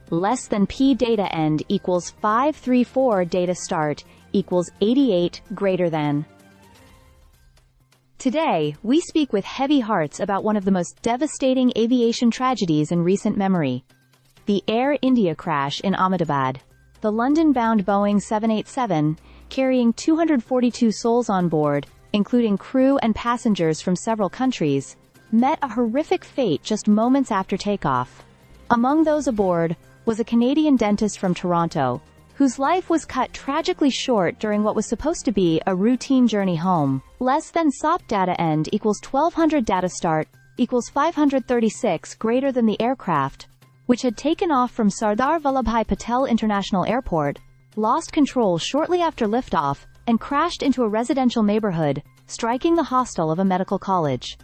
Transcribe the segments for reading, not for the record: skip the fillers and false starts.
less than P data end equals 534 data start equals 88 greater than. Today, we speak with heavy hearts about one of the most devastating aviation tragedies in recent memory. The Air India crash in Ahmedabad. The London-bound Boeing 787, carrying 242 souls on board, including crew and passengers from several countries, met a horrific fate just moments after takeoff. Among those aboard was a Canadian dentist from Toronto, whose life was cut tragically short during what was supposed to be a routine journey home. Less than SOP data end equals 1200 data start equals 536 greater than the aircraft, which had taken off from Sardar Vallabhbhai Patel International Airport, lost control shortly after liftoff, and crashed into a residential neighborhood, striking the hostel of a medical college.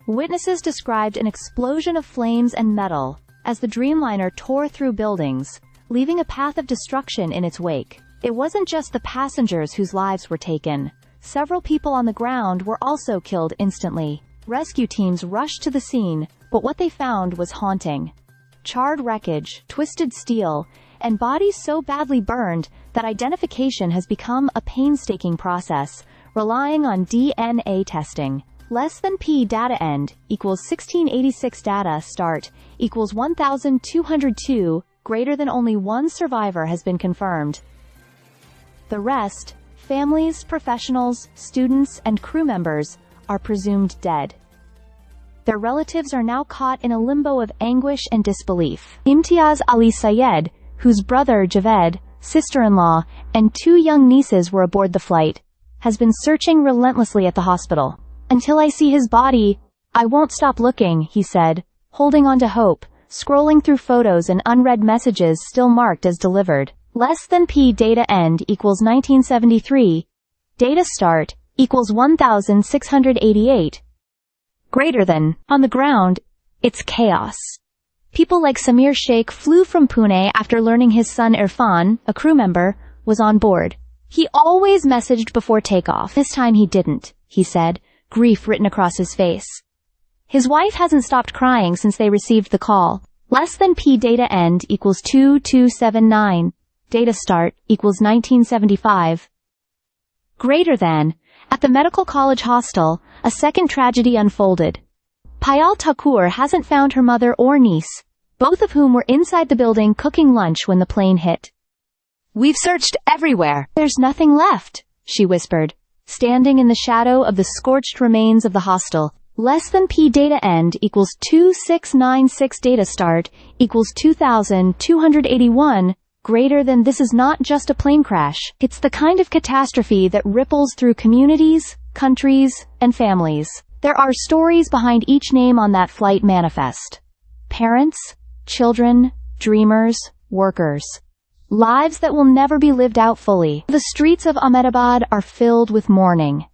Witnesses described an explosion of flames and metal as the Dreamliner tore through buildings, leaving a path of destruction in its wake. It wasn't just the passengers whose lives were taken. Several people on the ground were also killed instantly. Rescue teams rushed to the scene, but what they found was haunting. Charred wreckage, twisted steel, and bodies so badly burned that identification has become a painstaking process, relying on DNA testing. Less than P data end equals 1686 data start equals 1202 greater than only one survivor has been confirmed. The rest, families, professionals, students, and crew members, are presumed dead. Their relatives are now caught in a limbo of anguish and disbelief. Imtiaz Ali Sayed, whose brother Javed, sister-in-law, and two young nieces were aboard the flight, has been searching relentlessly at the hospital. "Until I see his body, I won't stop looking," he said, holding on to hope, scrolling through photos and unread messages still marked as delivered. Less than P data end equals 1973. Data start equals 1688. Greater than. On the ground, it's chaos. People like Samir Sheikh flew from Pune after learning his son Irfan, a crew member, was on board. "He always messaged before takeoff. This time he didn't," he said, grief written across his face. His wife hasn't stopped crying since they received the call. Less than P data end equals 2279. Data start equals 1975. Greater than. At the medical college hostel, a second tragedy unfolded. Payal Thakur hasn't found her mother or niece, both of whom were inside the building cooking lunch when the plane hit. "We've searched everywhere. There's nothing left," she whispered, standing in the shadow of the scorched remains of the hostel. Less than P data end equals 2696 data start equals 2281 greater than. This is not just a plane crash. It's the kind of catastrophe that ripples through communities, countries, and families. There are stories behind each name on that flight manifest. Parents, children, dreamers, workers. Lives that will never be lived out fully. The streets of Ahmedabad are filled with mourning.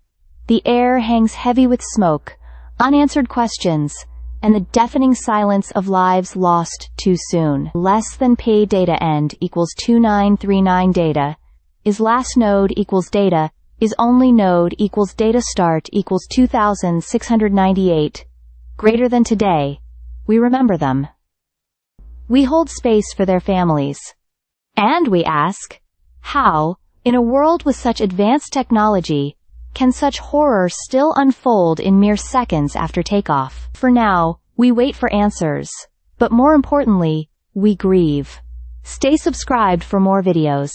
The air hangs heavy with smoke, unanswered questions, and the deafening silence of lives lost too soon. Less than P data end equals 2939 data. Is last node equals data. Is only node equals data start equals 2698. Greater than today. We remember them. We hold space for their families. And we ask, how, in a world with such advanced technology, can such horror still unfold in mere seconds after takeoff? For now, we wait for answers. But more importantly, we grieve. Stay subscribed for more videos.